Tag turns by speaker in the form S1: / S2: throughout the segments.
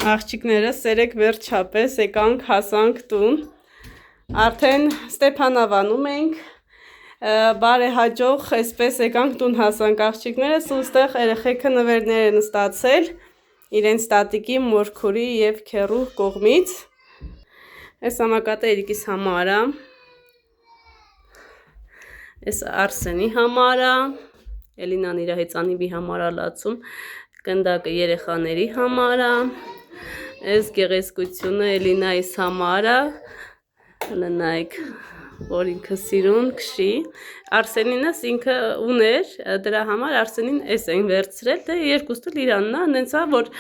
S1: Աղջիկները սերեք վերջապես եկանք հասանք տուն, արդեն Ստեփանավանում ենք, բարեհաջող այսպես եկանք տուն հասանք աղջիկներս ու ստեղ երեխեքը նվերներ են ստացել իրենց տատիկի, մորքուրի և քեռու կողմից, այս համակատը Երիկիս համար է, այս Արսենի համար է, Էլինան իր հեծանիվի համար է լացում, գնդակը երեխաների համար է, այս գեղեցկությունը Էլինայիս համար է, լնայք, որ ինքը սիրուն քշի, Արսենինս ինքը ուներ, դրա համար Արսենին այս են վերցրել, դե երկուստ էլ իրանն է, նենցա, որ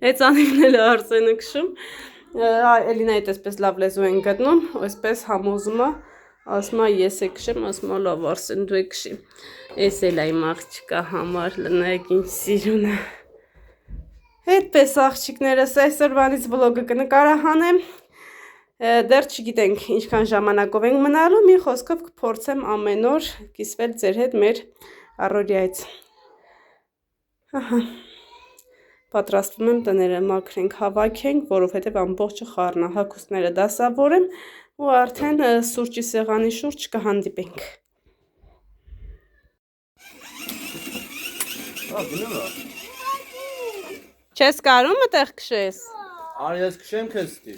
S1: հեծանիվն էլ Արսենը քշում, Էլինայի տեսպես լավ լեզու են գտնում, այսպես համոզում է, ասում է ես է քշեմ, ասում է լավ Արսեն դու է քշի, այս էլ այմ աղջիկա համար, լնայք ինչ սիրուն է, հետպես աղջիկներս այսօրվանից վլոգը կնկարահանեմ, դեռ չգիտենք ինչքան ժամանակով ենք մնալու, մի խոսքով կփորձեմ ամեն օր կիսվել ձեր հետ մեր առօրյայից, պատրաստվում եմ տները մաքրենք, հավաքենք, որովհետև ամբողջը խառն է, հագուստները դասավորեմ ու արդեն սուրճի սեղանի շուրջ կհանդիպենք։ Չես կարում այդտեղ քշես։
S2: Արի ես քշեմ քեզ ստի։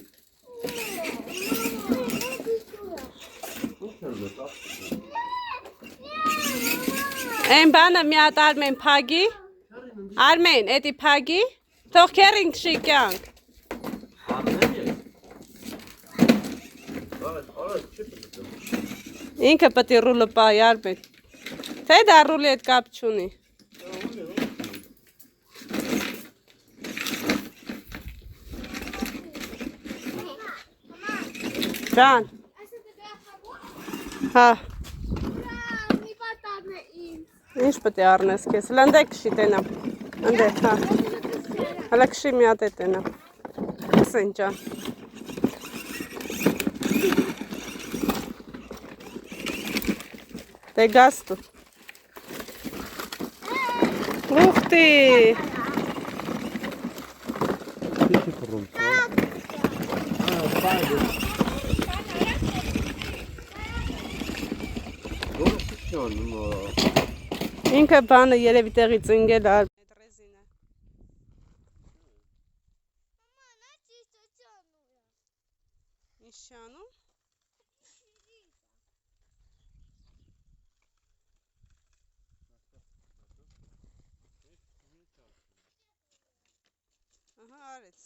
S1: Այն բանը մի հատ Արմեն փագի։ Արմեն, էդի փագի։ Թող քերին քշի կյանք։ Ինքը պետք է ռուլը պայի Արմեն։ Թե դա ռուլի հետ կապ չունի։ Ջան։ Հա։ Ինչ պետք է առնես քեզ։ Լնդե քշի տենամ։ Լնդե, հա։ Հələ քշի մի հատ է տենամ։ Ասեն ջան։ Դե գաս դու։ Ուխ տի։ Ինքը բանը երևի տեղից ընկել է ռեզինը։ Ինչ անում։ Ահա արեց։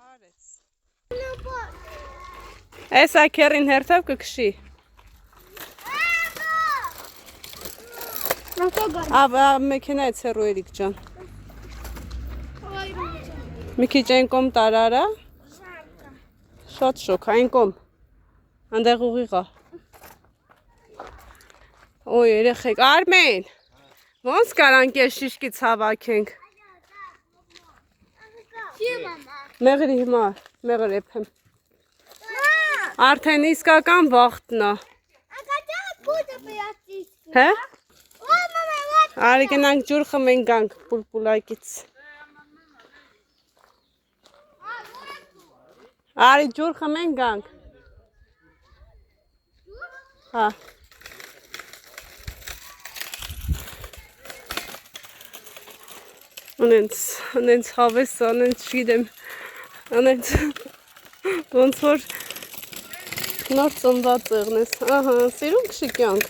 S1: Արեց։ Էսա քերին հերթով կքշի։ Աբա մեքենայից հեռու Երիկ ջան։ Մի քիչ այն կողմ տարարա։ Շատ շոք, այն կողմ։ Այնտեղ ուղիղ է։ Ոյ երեխեք, Արմեն։ Ոնց կարանք ես շիշկից հավաքենք։ Մեղրի հիմա, մեղր եփեմ։ Արդեն իսկական վախտն է։ Հե? Արի գնանք ջուր խմենք գանք պուլպուլակից։ Արի ջուր խմենք գանք։ Հա։ Անենց հավես, անենց չգիտեմ, անենց ոնց որ նոր ծնված եղնես, ահա, սիրում քշի կյանք։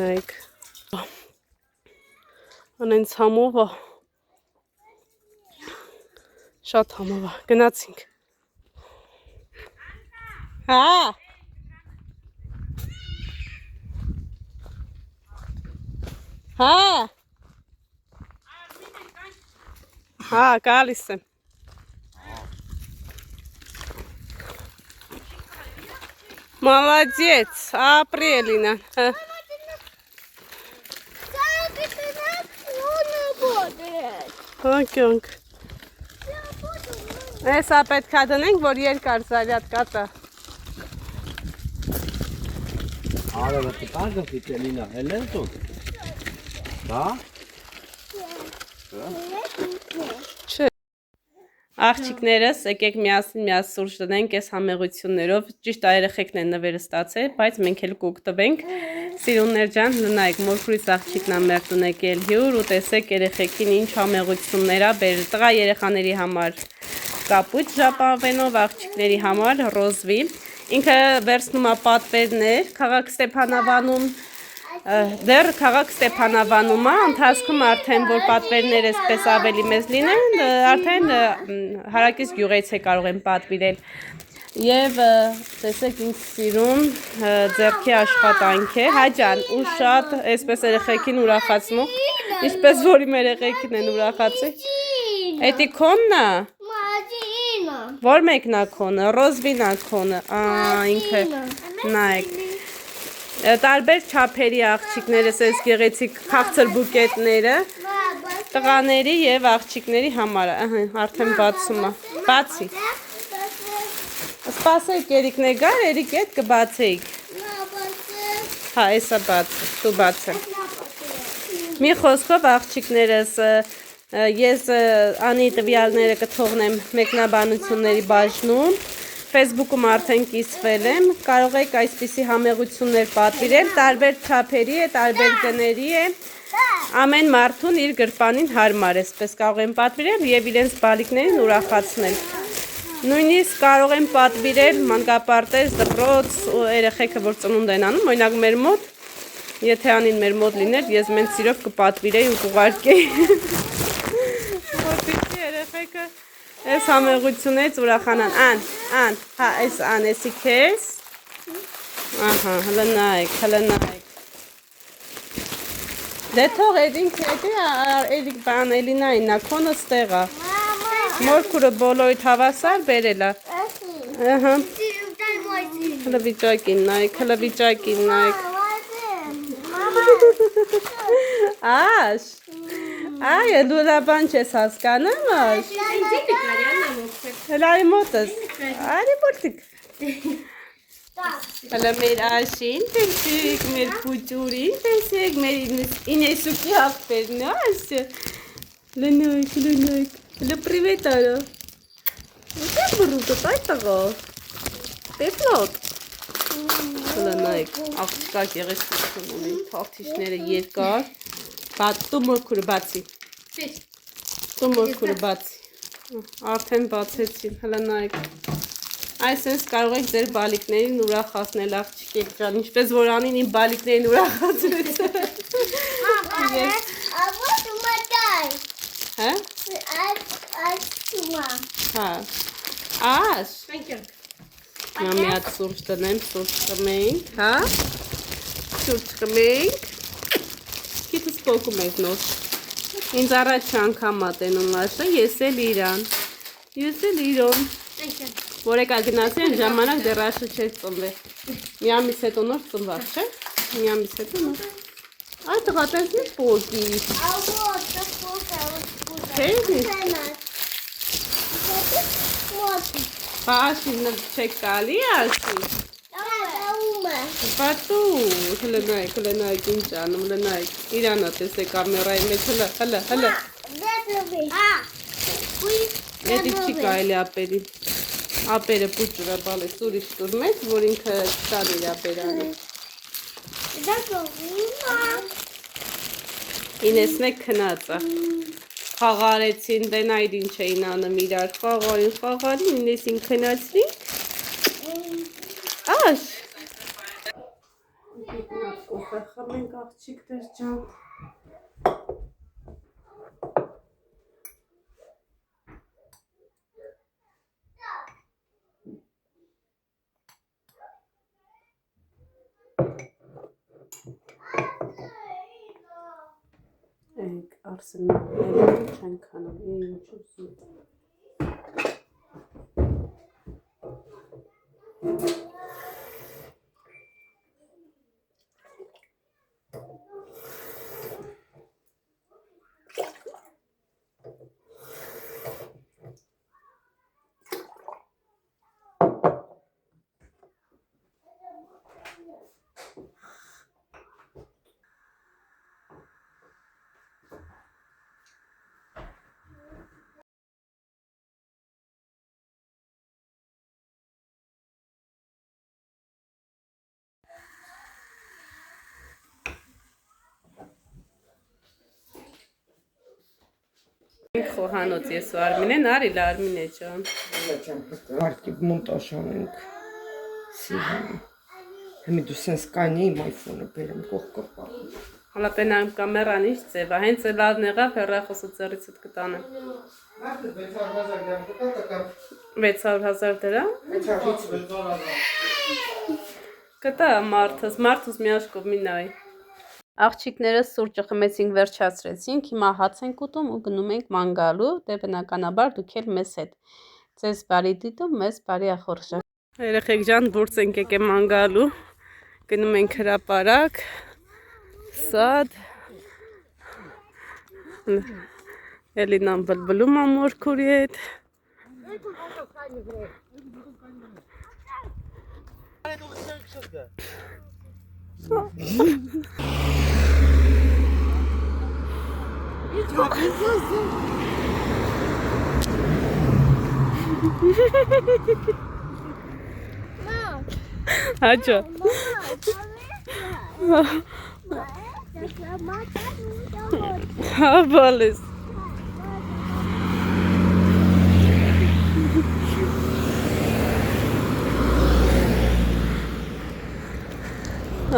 S1: Նայք, անենց համով է, շատ համով է, գնացինք։ Հա։ Հա։ Հա, գալիս եմ։ Молодец, Ապրիելինա։ Հա, կյանք։ Էսա պետք է դնենք, որ երկար զարյատկա տա։
S2: Արևը կտագը ֆիտելինա, հելեն տուն։ Դա։
S1: Չէ։ Աղջիկներս, եկեք միասին սուրճ դնենք այս համեղություններով, ճիշտ երեխեքն են նվերը ստացել, բայց մենք էլ կօգտվենք։ Սիրուններ ջան, լնայք, մորքուրից աղջիկն ա մեր տուն եկել հյուր ու տեսեք երեխեքին ինչ համեղություններ ա բերել։ Տղա երեխաների համար կապույտ ժապավենով, աղջիկների համար ռոզվի։ Ինքը վերցնում է պատվերներ, քաղաք Ստեփանավանում, դեռ քաղաք Ստեփանավանում է, ընթացքում արդեն որ պատվերները այսպես ավելի մեծ լինեն, արդեն հարակից գյուղից է կարող են պատվիրել։ Եվ տեսեք ինձ սիրուն ձեռքի աշխատանք է, հաջան ու շատ այսպես երեխեքին ուրախացնում, ինչպես որ իմ երեխեքին են ուրախացել։ Էդի քոնն է։ Որ մեկն է քոնը, ռոզվին է քոնը, ինքը նայեք։ Տարբեր չափերի աղջիկներս այս գեղեցիկ քաղցր բուկետները տղաների եւ աղջիկների համար է, արդեն բացում է։ Բացի։ Սպասեք Երիկն է գար, Երիկ հետ կբացեիք։ Հա, էսա բացը, դու բացը։ Մի խոսքով աղջիկներս ես անի տվյալները կթողնեմ մեկնաբանությունների բաժնում, Facebook-ում արդեն կիսվել եմ, կարող եք այսպիսի համեղություններ պատվիրել, տարբեր չափերի է, տարբեր գների է, ամեն մարդուն իր գրպանին հարմար է, այսպես կարող են պատվիրել և իրենց բալիկներին ուրախացնել։ Նույնիսկ կարող են պատվիրել մանկապարտեզ, դպրոց, երեխեքը որ ծնունդ են անում, օրինակ մեր մոտ, եթե անին մեր մոտ լիներ, ես մենց սիրով կպատվիրեի ու կուղարկեի։ Որպեսզի երեխեքը այս համեղությունից ուրախանան, հա, այս անեսի քեզ, ահա, հլնայք, դե թող էդինք էդի, էդիկ բան էլինային նա քոնը ստեղա, մորքուրը բոլորիդ հավասար բերելա, ահա, հլվիճակին նայք, Աշ, այ լուրաբան չես հասկանում, Աշ, հլարի մոտս, արի բորտիկ, հլը մեր Աշին տեսեք, մեր պուճուրին տեսեք, մեր ինեսուկի հաղպերն, Աշ, լնոյք, հլը պրիվետ արա, ուտե բրուտը տայ տղա, տեփլոտ, հլը նայք, աղջկա գեղեցկություն ունի, թաղթիշները երկար, տու մորքուրը բացի, արդեն բացեցին, հլը նայք, այսենց կարող եք ձեր բալիկներին ուրախացնել աղջիկեք ջան, ինչպես որ անին իմ բալիկներին ուրախացրեց, Աշ, նա մի հատ սուրճ տնեմ, սուրճ խմենք, հա, սուրճ խմենք, քիթս պոկում եք նոր, ինձ առաջ անգամ ատենում աշը, ես էլ իրան, որ եկա գնացի, են ժամանակ դեռ աշը չեր ծնվել, մի ամիս հետո նոր ծնված, չէ, մի ամիս հետո նոր, այ տղատես մի պոկի, Աշին չեք տալի աշի, բատու, հլնայք, ինչ անում, հլնայք, իրանա տեսեք ամերայի մեջ, հլը, էդի չի կայելի ապերի, ապերը պուճուրա բալես ուրիշ տուրմեց, որ ինքը չտան իր ապերանը, 91 քնածա, խաղարեցին, դենայդ ինչ էին անում իրար, խաղարին, 95 քնացրին, Աշ, կոֆե խմենք աղջիկներ ջան, Ենք արսենալները չեն քանում, ինչ ուզում Ինք խոհանոց ես ու Արմինեն, արի լա Արմինե ջան։
S3: Արկի մոնտաժ անենք։ Սիրում։ Հիմա դու սենց կանի իմ iPhone-ը բերեմ կողքը։
S1: Հալա պենամ կամերան ինչ ձև, հենց էլ ադն եղավ հեռախոսը ձեռիցդ կտանեմ։ 600,000 դրամ։ Կտա մարդուս մի աշկով մի նայ։ Աղջիկները սուրճը խմեցինք, վերջացրեցինք, հիմա հաց ենք ուտում ու գնում ենք ման գալու, դե բնականաբար դուք էլ մեզ հետ։ Ձեզ բարի դիտում, մեզ բարի ախորժակ։ Երեխեք ջան, դուրս ենք եկել ման գալու, գնում ենք հրապարակ, սադ, Էլինան բլբլում ա մորքուրի հետ։ Հաճո։ Հա բալես։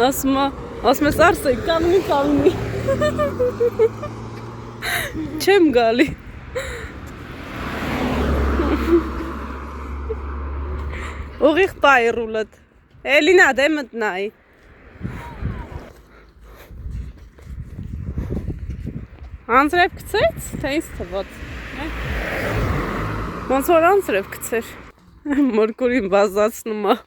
S1: Ասում ես Արսեն, կանգնի։ Չեմ գալի։ Ուղիղ պայի ռուլըտ։ Էլինա դե մտնայի։ Անձրև գցեց, թե ինձ թվոց։ Ոնց որ անձրև գցեր։ Մորքուրին բազացնում ա։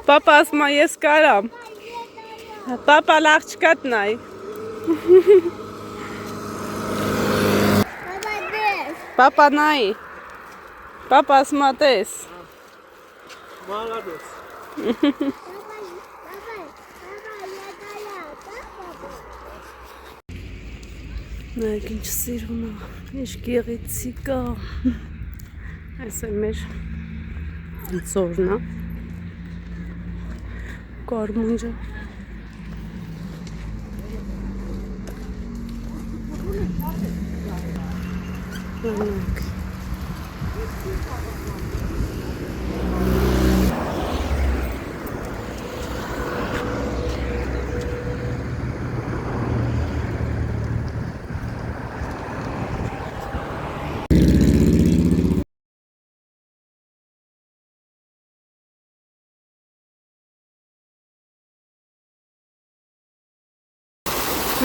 S1: Պապա ասում ա ես կարամ։ Պապա լաղ չկատնայ։ Պապա նայի։ Պապա ասում ա տես։
S2: Մալադոս։
S1: Նայեք ինչ սիրուն ա, ինչ գեղեցիկ ա։ Այս է մեր ծորն ա։ Կարմունջը։ Նայեք։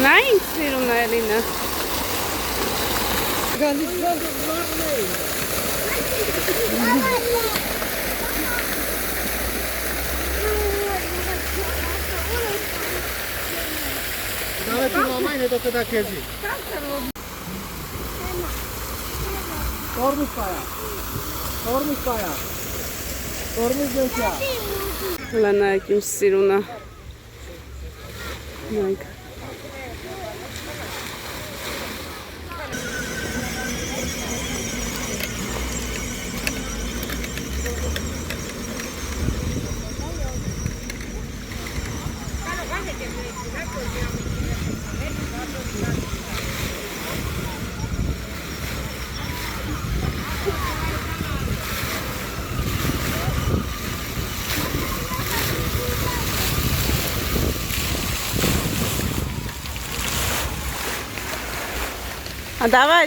S1: Նա ինչ սիրուն է Էլինը։
S2: Դավեթի մամայն հետո կտա քեզի։ Տորմուզ պայա։ Տորմուզ դեքյա։
S1: Հլա նայեք ինչ սիրուն է։ Նայեք։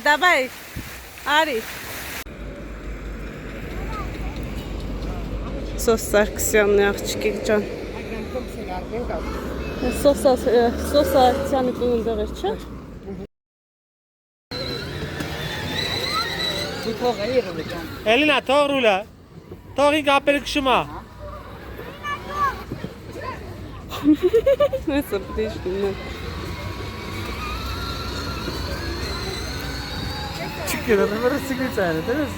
S1: Давай, Ари. Սոս Սարգսյանն է աղջիկիկ ջան։ Սոս Սարգսյանը տունն դեղեր, չէ՞։
S2: Էլինա, թող ռուլը։ Թող ինք ապերը քշում ա։
S1: Հեսը պրիշտին է։
S2: Չկերա, նմերը սիգրիցա է, դերես։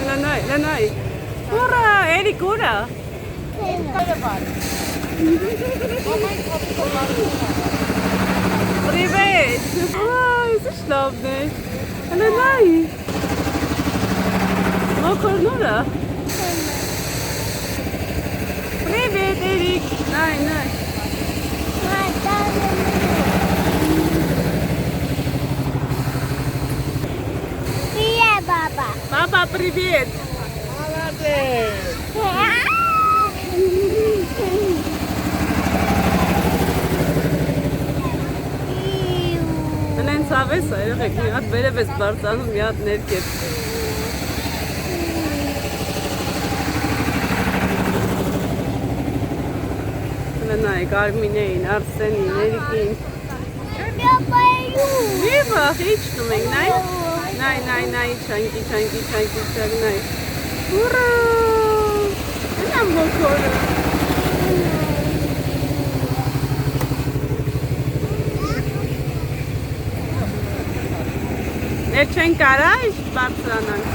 S1: Լանայ։ Ուրա, Էրիկ ուրա։ Привет! Ой, це славне. Ланай. Мокорнура. Привет, Эрик. Най.
S4: Привет, папа.
S1: Папа, привет. Անեն ցավես է, երեխեք, մի հատ վերև ես բարձանում, մի հատ ներքև։ Լնայք, Արմինեին, Արսենին, Էրիկին։ Մի վախ, իչնում ենք, նայ, չանքի, նայ։ Ուրա, ընամ մոքորը։ Ներ չեն կարա իշ բարձրանանք։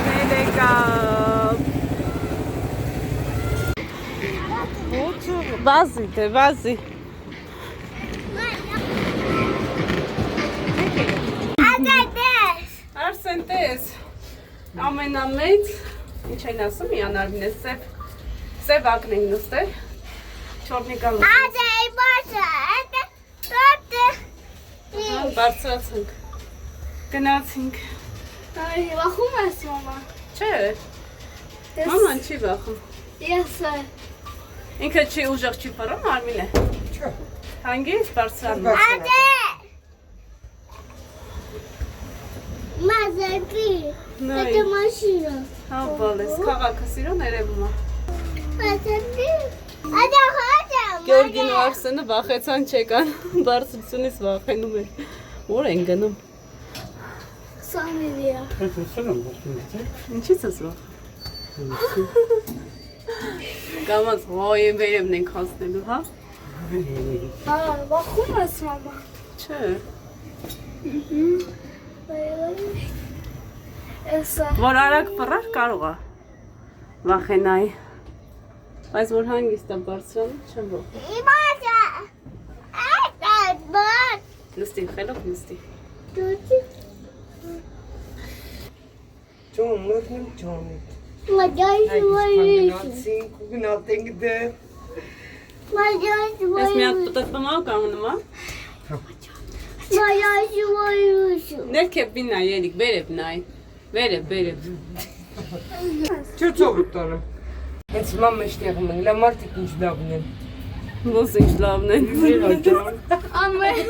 S1: Ներ եկավ։ Վազի թե, վազի։ Արսեն տես։ Ամենամեծ, ինչ են ասում, իանարվին է սև ակն ենք նստել, չորնիկա բարձրացանք, գնացինք։
S4: Այ, վախում ես, մամա։
S1: Չէ, մաման չի վախում։
S4: Ես
S1: Ինքը չի ուժեղ չի պարում, Արմին է։
S3: Չէ։
S1: Հանգից բարձրանում։
S4: Մազեպի,
S1: Նայ,
S4: это машина.
S1: հա բալես, քաղաքը սիրո ներևում է։
S4: Մազեպի,
S1: Գյորգին ու Արսենը վախեցան չեկան, բարձրությունից վախենում են։ Որ են գնում։
S4: Սամիլիա։
S1: Ինչից ես վախ։ Կամաց հոյեն վերևն ենք հասնելու, հա։
S4: Հա, վախում ես, մամա։
S1: Չէ,
S4: Էսա։
S1: որ արագ պռար կարող է վախենայի։ Բայց որ հանգիստ է բարձրանում, չեմ վախում։
S4: Իմացա։ Այդ բաց։
S1: Նստի, խելոք նստի։
S4: Դուքի։
S3: Ջոն, մոտնեմ ջոնի։
S4: Մաջայս վայրիշ։
S3: Գնացինք ու գնացենք դե։
S4: Մաջայս
S1: Ես մի հատ
S4: վայրիշ։
S1: պտտպմավ կանգնում, հա։
S4: Մաջայս վայրիշ։
S1: Ներքև բին նայ, Երիկ, վերև նայ։ Վերև։
S3: Չէ ծովը տանեմ։ Հենց մամը շտեղում են, լա մարդիկ ինչ լավն են։
S1: Ոնց ինչ լավն են։
S4: Ամեն։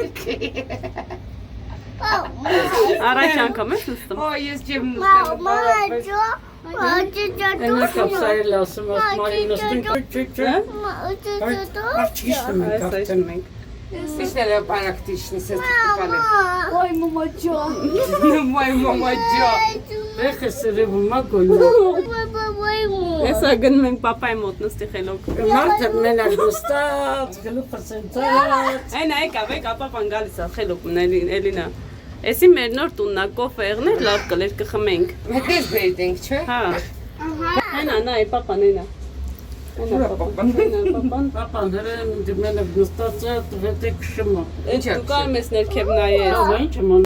S1: Առաջ անգամ ես նստում։
S3: Հա, ես ջեմ նստել
S4: Մաջո։ Մաջո։
S5: Կապսայել ասում, ասմարին նստում,
S1: Հա։ Այս այստում ենք։
S3: Սիշնել է պարակտիշնի, սես տպալ է։
S4: Ոյ մամաջո։
S3: Մայ մամա ջա։
S5: Եղը սրևում ագոյն,
S1: Եսա գնում ենք պապայի մոտ նստի խելոք։
S5: մարդը մենակ նստած, գլուխը սենցած,
S1: Այն եկավ, պապան գալիս է խելոք մն Էլինա։ Էսի մեր նոր տունն է, կոֆե եղներ, լավ կլեր կխմենք։
S3: Հետես բերդ ենք, չէ։
S1: Հա։ Այնա, նայ, պապան այնա։ Այնա պապան։
S5: պապան հրեն մենակ նստած է, հետե կշմա։
S3: Ինչ
S1: Դու կարում ես ներքև նայես։
S5: Ահա ինչ ման,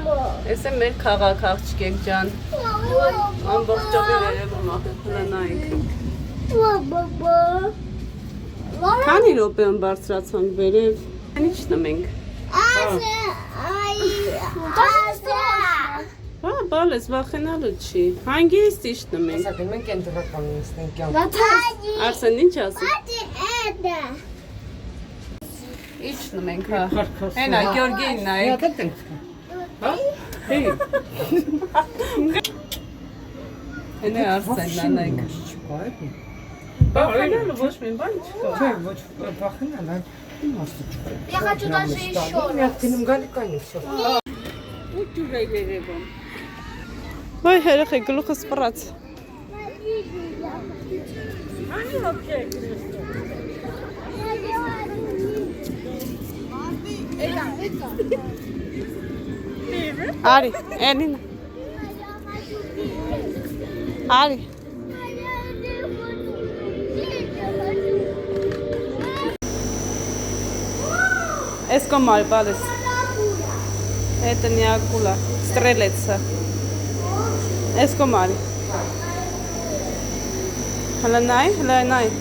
S1: Էս է մեր քաղաք աղջկեք ջան։ Ամբողջովի վերևում է, նայեք։ Քանի րոպեում բարձրացանք վերև։ Ինչն ենք։ Հա, բալես վախենալու չի։ Հանգիստ իշտնում ենք։
S3: Սակայն մենք են դրական նստենք կյանք։
S1: Արսեն ինչ ասի։ Իշտնում ենք, հա։ Այնա Գյորգին նայեք։
S3: Հատատ ենք։
S1: Այնա Արսենն նայեք։
S3: Չկա է։
S1: Վախենալու ոչ մի բան չկա։
S3: Չէ, ոչ վախենալ, Իմաստը չկա։
S4: Я хочу даже еще
S3: Մի հատ գնում գալի կային всё։
S5: Ու ջուրայ երևում։
S1: Ոյ երեխե գլուխը սպռած։
S5: Անի ոբչե։
S1: Արի, Էլինա։ Արի։ Es комар, балес. Это не акула, стрелица. Es комар. Хланай, хланай.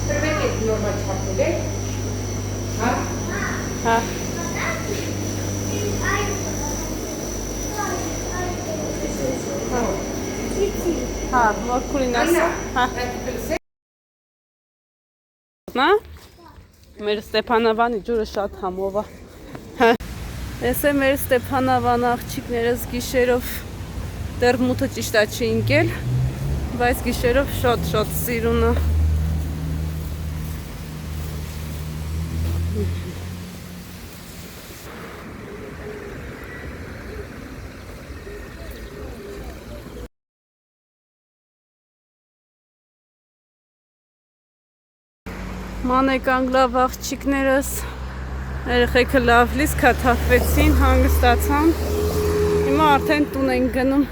S3: Տրվեք նորմալ չափել եք։ Հա։
S1: Հա։ Հա, որ քուրինաս։ Հա։ Նա։ Մեր Ստեփանավանի ջուրը շատ համով է։ Հա։ Էս է մեր Ստեփանավան աղջիկներս գիշերով դեռ մութը ճիշտ է չի ընկել, բայց գիշերով շատ սիրուն է։ Մանեկան լավ աղջիկներս, երեխեքը լավ լիզ քաթափվեցին, հանգստացան, հիմա արդեն տուն են գնում։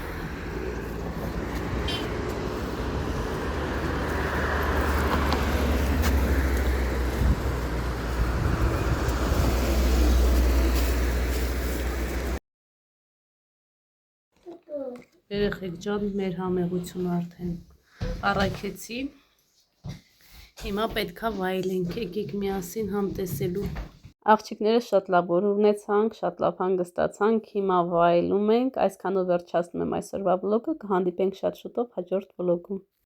S1: Երեխեք ջան, մեր համեղությունը արդեն առաքեցի։ Հիմա պետքա վայելենք, եկեք միասին համտեսելու։ Աղջիկները շատ լավ որ ունեցանք, շատ լավ հանգստացանք, հիմա վայելում ենք, այսքանով վերջացնում եմ այսօրվա վլոգը, կհանդիպենք շատ շուտով հաջորդ վլոգում։